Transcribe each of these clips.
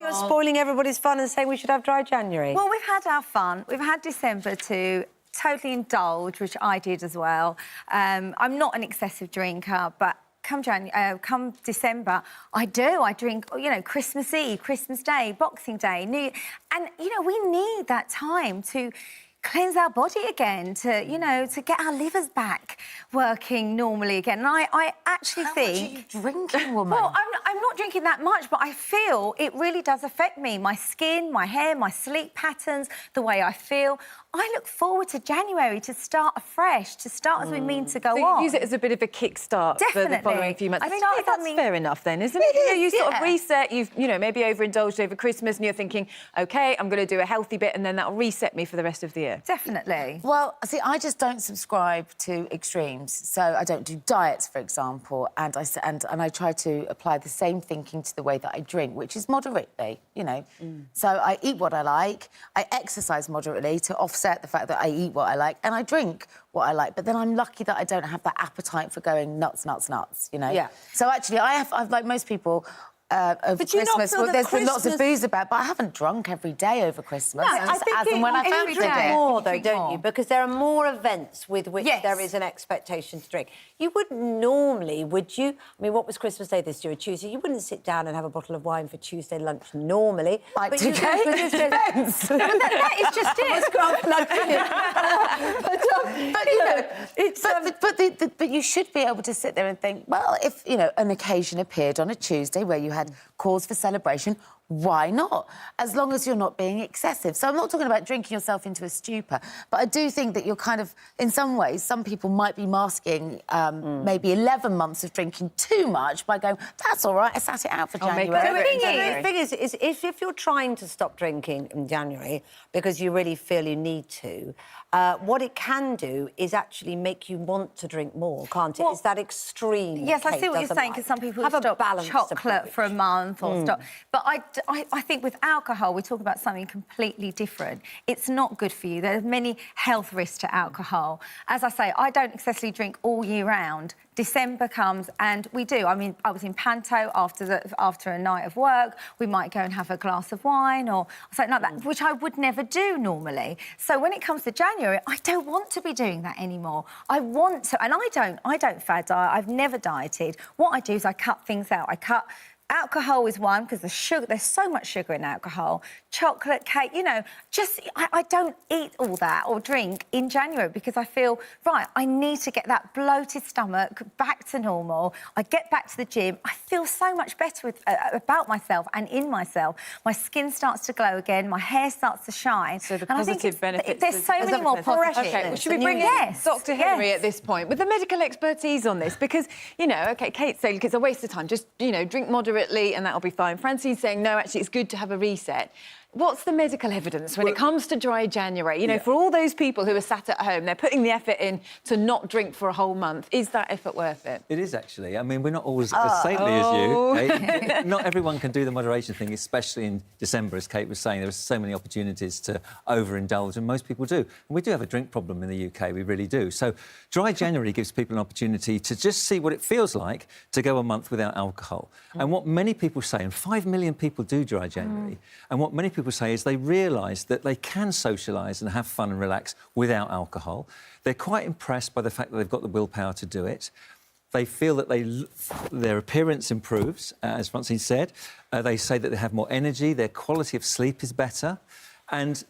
You're spoiling everybody's fun and saying we should have dry January. Well, we've had our fun. We've had December to totally indulge, which I did as well. I'm not an excessive drinker, but come December, I do. I drink, you know, Christmas Eve, Christmas Day, Boxing Day, New... And, you know, we need that time to cleanse our body again, to, you know, to get our livers back working normally again. And I actually think... How much are you drinking, woman? Well, I'm not drinking that much, but I feel it really does affect me. My skin, my hair, my sleep patterns, the way I feel. I look forward to January to start afresh, to start as we mean to go so on. You use it as a bit of a kick-start for the following few months. I mean, that's fair enough then, isn't it? It is, you sort of reset, you've, you know, maybe overindulged over Christmas and you're thinking, OK, I'm going to do a healthy bit and then that'll reset me for the rest of the year. Definitely. Well, see, I just don't subscribe to extremes. So I don't do diets, for example, and I try to apply the same thinking to the way that I drink, which is moderately, you know. So I eat what I like, I exercise moderately to offset the fact that I eat what I like, and I drink what I like. But then I'm lucky that I don't have that appetite for going nuts, you know? Yeah. So actually, I've like most people... over Christmas, there's been lots of booze about, but I haven't drunk every day over Christmas. No, I think as and when I you fancy drink it. more, though, don't you? Because there are more events with which Yes. there is an expectation to drink. You wouldn't normally, would you? I mean, what was Christmas Day this year? Tuesday. You wouldn't sit down and have a bottle of wine for Tuesday lunch normally. Like but you today, do, because depends. That is just it. But you should be able to sit there and think, well, if, you know, an occasion appeared on a Tuesday where you had cause for celebration, why not? As long as you're not being excessive. So I'm not talking about drinking yourself into a stupor, but I do think that you're kind of, in some ways, some people might be masking maybe 11 months of drinking too much by going, that's all right, I sat it out for January. The thing is, if you're trying to stop drinking in January because you really feel you need to, what it can do is actually make you want to drink more, can't it? Well, it's that extreme. Yes, I Kate see what you're doesn't saying, like. because some people have a stop balanced chocolate approach. for a month or stop. But I think with alcohol, we talk about something completely different. It's not good for you. There are many health risks to alcohol. As I say, I don't excessively drink all year round. December comes and we do. I mean, I was in Panto after a night of work. We might go and have a glass of wine or something like that, which I would never do normally. So when it comes to January, I don't want to be doing that anymore. I want to, and I don't fad diet. I've never dieted. What I do is I cut things out. Alcohol is one, because there's so much sugar in alcohol. Chocolate, cake, you know, I don't eat all that or drink in January because I feel, right, I need to get that bloated stomach back to normal. I get back to the gym. I feel so much better about myself and in myself. My skin starts to glow again. My hair starts to shine. So the positive benefits... There's so many more positives. OK, well, should we bring in Dr Hilary at this point with the medical expertise on this? Because, you know, OK, Kate's saying it's a waste of time. Just, you know, drink moderately and that'll be fine. Francine's saying, no, actually, it's good to have a reset. What's the medical evidence when it comes to dry January? You know, for all those people who are sat at home, they're putting the effort in to not drink for a whole month. Is that effort worth it? It is, actually. I mean, we're not always as saintly as you, Kate. Not everyone can do the moderation thing, especially in December, as Kate was saying. There are so many opportunities to overindulge, and most people do. And we do have a drink problem in the UK, we really do. So dry January gives people an opportunity to just see what it feels like to go a month without alcohol. And what many people say, and 5 million people do dry January, and what many people say is they realise that they can socialise and have fun and relax without alcohol. They're quite impressed by the fact that they've got the willpower to do it. They feel that their appearance improves, as Francine said. They say that they have more energy, their quality of sleep is better. And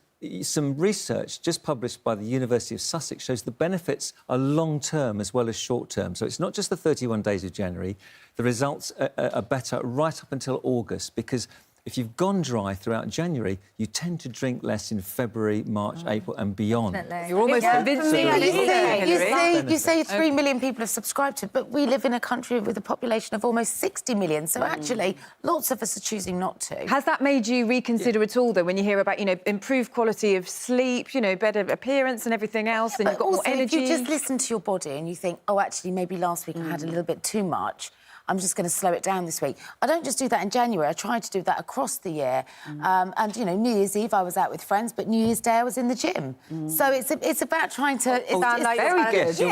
some research just published by the University of Sussex shows the benefits are long-term as well as short-term. So it's not just the 31 days of January. The results are better right up until August, because if you've gone dry throughout January, you tend to drink less in February, March, April and beyond. Definitely. You're almost convincing me. You say 3 million people have subscribed to it, but we live in a country with a population of almost 60 million, so actually lots of us are choosing not to. Has that made you reconsider at all, though, when you hear about, you know, improved quality of sleep, you know, better appearance and everything else, and you've got more energy? If you just listen to your body and you think, oh, actually, maybe last week I had a little bit too much, I'm just going to slow it down this week. I don't just do that in January. I try to do that across the year. And, you know, New Year's Eve I was out with friends, but New Year's Day I was in the gym. So it's about trying to... It's very good. You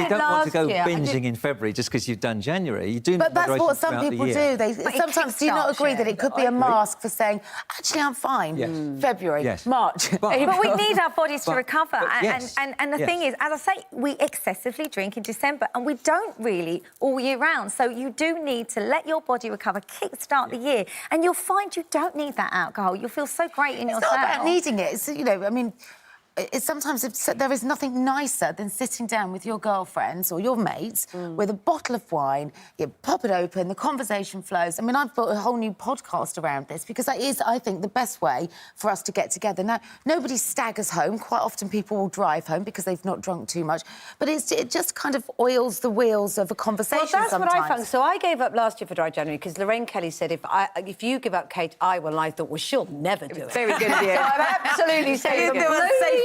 don't want to go year, binging in February just because you've done January. You do. But that's what some people do. They sometimes do not agree that it could be a mask for saying, actually, I'm fine. February, March. But we need our bodies to recover. Yes. And the thing is, as I say, we excessively drink in December and we don't really all year round. So you do need to let your body recover, kickstart the year, and you'll find you don't need that alcohol. You'll feel so great in yourself. It's not about needing it. It's, you know, I mean... there is nothing nicer than sitting down with your girlfriends or your mates with a bottle of wine, you pop it open, the conversation flows. I mean, I've built a whole new podcast around this because that is, I think, the best way for us to get together. Now, nobody staggers home. Quite often people will drive home because they've not drunk too much. But it just kind of oils the wheels of a conversation Well, that's sometimes. what I found. So I gave up last year for Dry January because Lorraine Kelly said, if you give up, Kate, I will. I thought, well, she'll never do it. Very good of you. So I'm absolutely saying...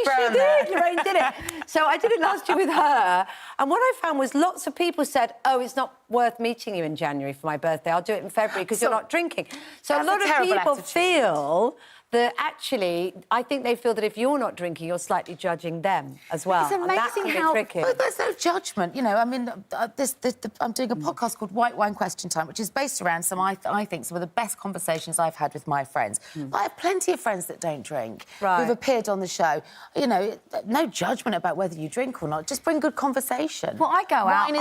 She did. Lorraine did it. So I did it last year with her. And what I found was lots of people said, oh, it's not worth meeting you in January for my birthday. I'll do it in February because you're not drinking. So a lot of people feel that actually, I think they feel that if you're not drinking, you're slightly judging them as well. It's amazing how... But there's no judgment, you know. I mean, I'm doing a podcast called White Wine Question Time, which is based around I think, some of the best conversations I've had with my friends. But I have plenty of friends that don't drink, who've appeared on the show. You know, no judgment about whether you drink or not. Just bring good conversation. Well, I go out...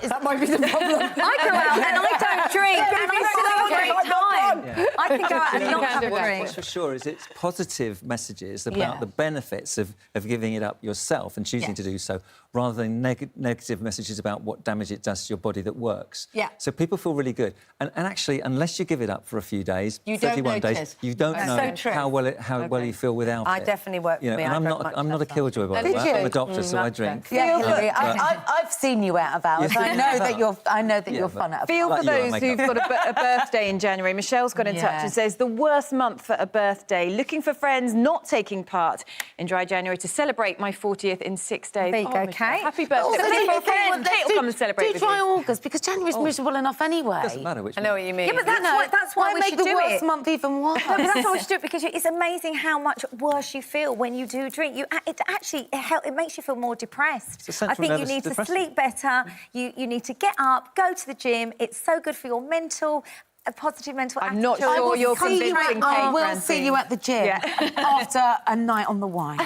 that might be the problem. I go out and I don't drink and I still have a great time. I can go out and not have a drink. What's for sure is it's positive messages about the benefits of giving it up yourself and choosing to do so, rather than negative messages about what damage it does to your body that works. So people feel really good. And actually, unless you give it up for a few days, 31 days, you don't know how well you feel without it. I definitely work for me. And I'm not a killjoy, by the way. I'm a doctor, so I drink. Yeah, Hilary, I've seen you out of hours. I know that you're fun out of hours. Feel for those who've got a birthday in January. Michelle's got in touch and says, the worst month for a birthday. Looking for friends, not taking part in Dry January to celebrate my 40th in 6 days. There you go, Kate. Happy birthday. Kate will come and celebrate Do try August, because January's miserable enough anyway. Doesn't matter which I know what you mean. Yeah, but that's why we make should the do worst it. month even worse. No, but that's why we should do it, because it's amazing how much worse you feel when you do drink. It makes you feel more depressed. I think you need to sleep better. You need to get up, go to the gym. It's so good for your mental... a positive mental attitude. I'm not sure you're convincing Kate, I will see you at the gym after a night on the wine.